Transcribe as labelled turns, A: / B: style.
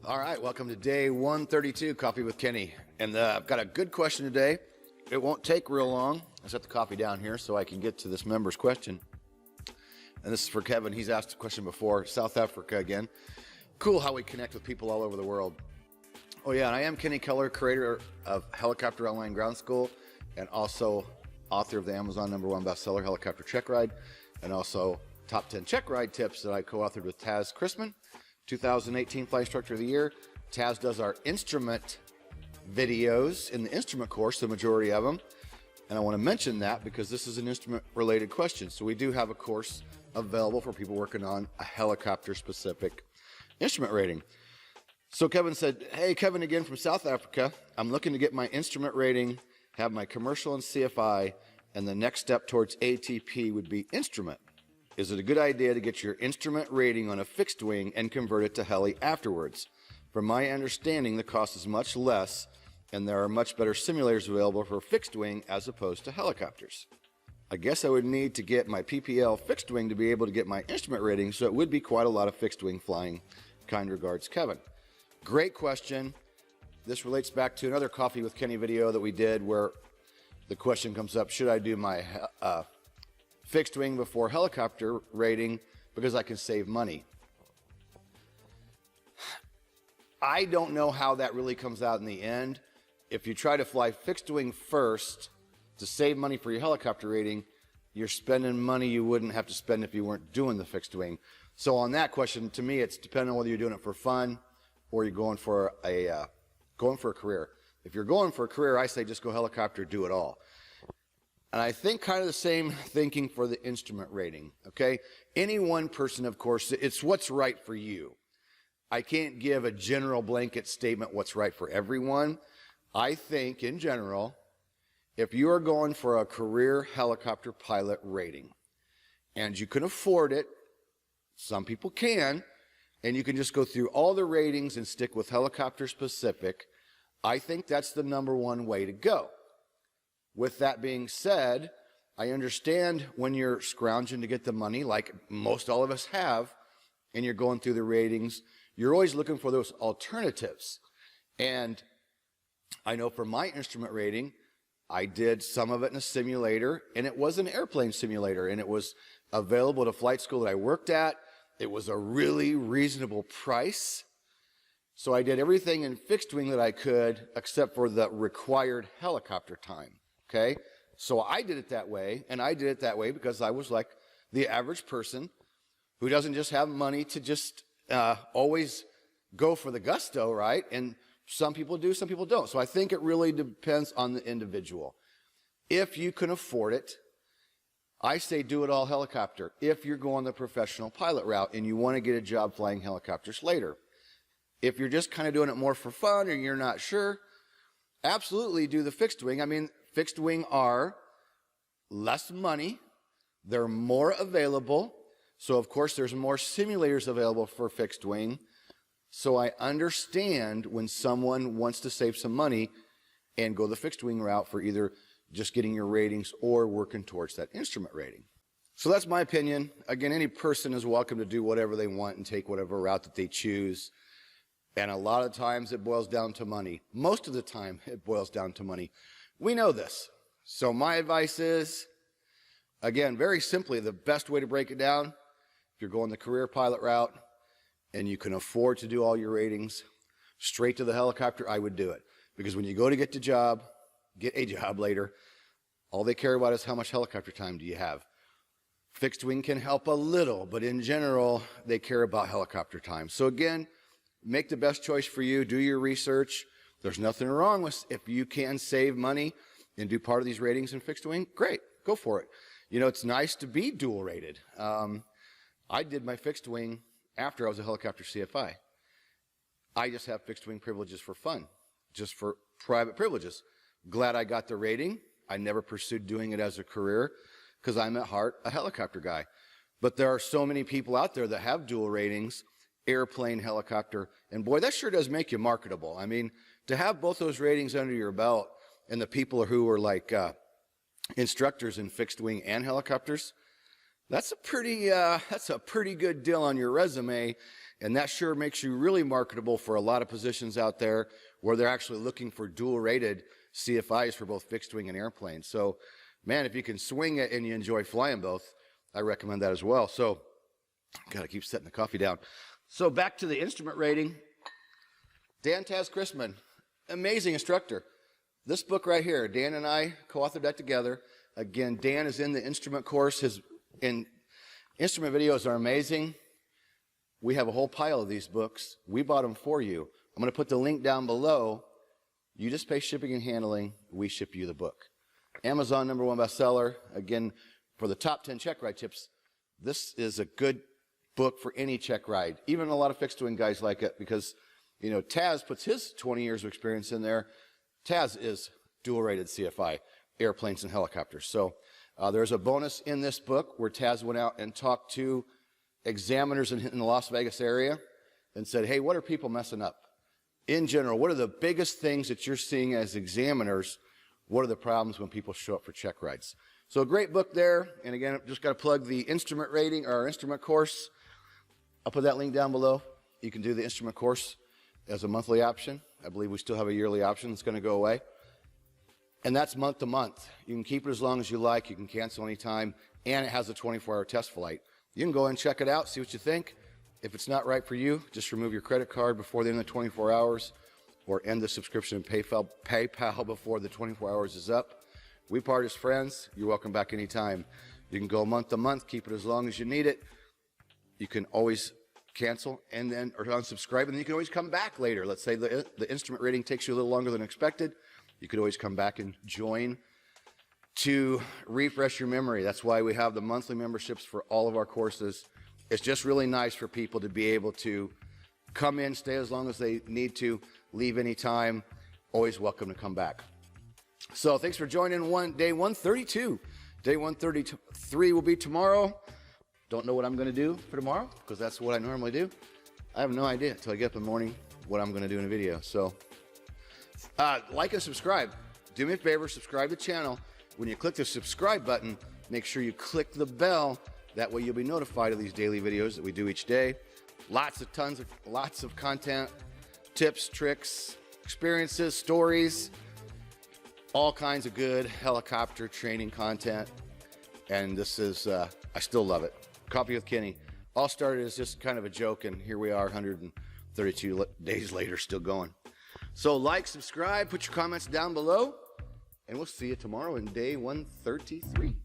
A: All right, welcome to day 132, Coffee with Kenny. And I've got a good question today. It won't take real long. I set the coffee down here so I can get to this member's question. And this is for Kevin. He's asked a question before. South Africa again. Cool how we connect with people all over the world. Oh yeah, and I am Kenny Keller, creator of Helicopter Online Ground School, and also author of the Amazon #1 bestseller, Helicopter Check Ride, and also Top 10 Check Ride Tips that I co-authored with Taz Chrisman, 2018 Flight Instructor of the Year. Taz does our instrument videos in the instrument course, the majority of them. And I want to mention that because this is an instrument-related question. So we do have a course available for people working on a helicopter-specific instrument rating. So Kevin said, hey, Kevin again from South Africa. I'm looking to get my instrument rating, have my commercial and CFI, and the next step towards ATP would be instrument. Is it a good idea to get your instrument rating on a fixed wing and convert it to heli afterwards? From my understanding, the cost is much less, and there are much better simulators available for fixed wing as opposed to helicopters. I guess I would need to get my PPL fixed wing to be able to get my instrument rating, so it would be quite a lot of fixed wing flying. Kind regards, Kevin. Great question. This relates back to another Coffee with Kenny video that we did where the question comes up, should I do my fixed wing before helicopter rating because I can save money? I don't know how that really comes out in the end. If you try to fly fixed wing first to save money for your helicopter rating, you're spending money you wouldn't have to spend if you weren't doing the fixed wing. So on that question, to me, it's depending on whether you're doing it for fun or you're going for a career. If you're going for a career, I say just go helicopter, do it all. And I think kind of the same thinking for the instrument rating, okay? Any one person, of course, it's what's right for you. I can't give a general blanket statement what's right for everyone. I think, in general, if you are going for a career helicopter pilot rating and you can afford it, some people can, and you can just go through all the ratings and stick with helicopter specific, I think that's the #1 way to go. With that being said, I understand when you're scrounging to get the money, like most all of us have, and you're going through the ratings, you're always looking for those alternatives. And I know for my instrument rating, I did some of it in a simulator, and it was an airplane simulator, and it was available at a flight school that I worked at. It was a really reasonable price. So I did everything in fixed wing that I could except for the required helicopter time, okay? So I did it that way, and I did it that way because I was like the average person who doesn't just have money to just always go for the gusto, right? And some people do, some people don't. So I think it really depends on the individual. If you can afford it, I say do it all helicopter. If you're going the professional pilot route and you want to get a job flying helicopters later. If you're just kind of doing it more for fun or you're not sure, absolutely do the fixed wing. I mean, fixed wing are less money. They're more available. So, of course, there's more simulators available for fixed wing. So I understand when someone wants to save some money and go the fixed wing route for either just getting your ratings or working towards that instrument rating. So that's my opinion. Again, any person is welcome to do whatever they want and take whatever route that they choose. And a lot of times it boils down to money. Most of the time it boils down to money. We know this. So my advice is, again, very simply, the best way to break it down, if you're going the career pilot route and you can afford to do all your ratings, straight to the helicopter, I would do it. Because when you go to get a job later, all they care about is how much helicopter time do you have. Fixed wing can help a little, but in general, they care about helicopter time. So again, make the best choice for you. Do your research. There's nothing wrong with if you can save money and do part of these ratings in fixed wing, great, go for it. You know, it's nice to be dual rated. I did my fixed wing after I was a helicopter CFI. I just have fixed wing privileges for fun, just for private privileges. Glad I got the rating. I never pursued doing it as a career because I'm at heart a helicopter guy. But there are so many people out there that have dual ratings, airplane, helicopter, and boy, that sure does make you marketable. I mean, to have both those ratings under your belt and the people who are like instructors in fixed wing and helicopters, that's a pretty good deal on your resume. And that sure makes you really marketable for a lot of positions out there where they're actually looking for dual-rated CFIs for both fixed wing and airplanes. So, man, if you can swing it and you enjoy flying both, I recommend that as well. So, gotta keep setting the coffee down. So back to the instrument rating. Dan Taz Chrisman, amazing instructor. This book right here, Dan and I co-authored that together. Again, Dan is in the instrument course. His instrument videos are amazing. We have a whole pile of these books. We bought them for you. I'm going to put the link down below. You just pay shipping and handling. We ship you the book. Amazon #1 bestseller. Again, for the top 10 check ride tips, this is a good book for any check ride. Even a lot of fixed wing guys like it because, you know, Taz puts his 20 years of experience in there. Taz is dual rated CFI, airplanes and helicopters. So there's a bonus in this book where Taz went out and talked to examiners in the Las Vegas area and said, hey, what are people messing up? In general, what are the biggest things that you're seeing as examiners? What are the problems when people show up for check rides? So a great book there. And again, I've just got to plug the instrument rating or our instrument course. I'll put that link down below. You can do the instrument course as a monthly option. I believe we still have a yearly option that's going to go away. And that's month to month. You can keep it as long as you like. You can cancel anytime. And it has a 24-hour test flight. You can go and check it out, see what you think. If it's not right for you, just remove your credit card before the end of the 24 hours or end the subscription in PayPal before the 24 hours is up. We part as friends. You're welcome back anytime. You can go month to month, keep it as long as you need it. You can always cancel and then or unsubscribe, and then you can always come back later. Let's say the instrument rating takes you a little longer than expected. You could always come back and join to refresh your memory. That's why we have the monthly memberships for all of our courses. It's just really nice for people to be able to come in, stay as long as they need to, leave anytime. Always welcome to come back. So thanks for joining day 132. Day 133 will be tomorrow. Don't know what I'm going to do for tomorrow because that's what I normally do. I have no idea until I get up in the morning what I'm going to do in a video. So like and subscribe. Do me a favor, subscribe to the channel. When you click the subscribe button, make sure you click the bell. That way you'll be notified of these daily videos that we do each day. Lots of content, tips, tricks, experiences, stories, all kinds of good helicopter training content. And this is, I still love it. Coffee with Kenny. All started as just kind of a joke, and here we are 132 days later, still going. So like, subscribe, put your comments down below, and we'll see you tomorrow in day 133.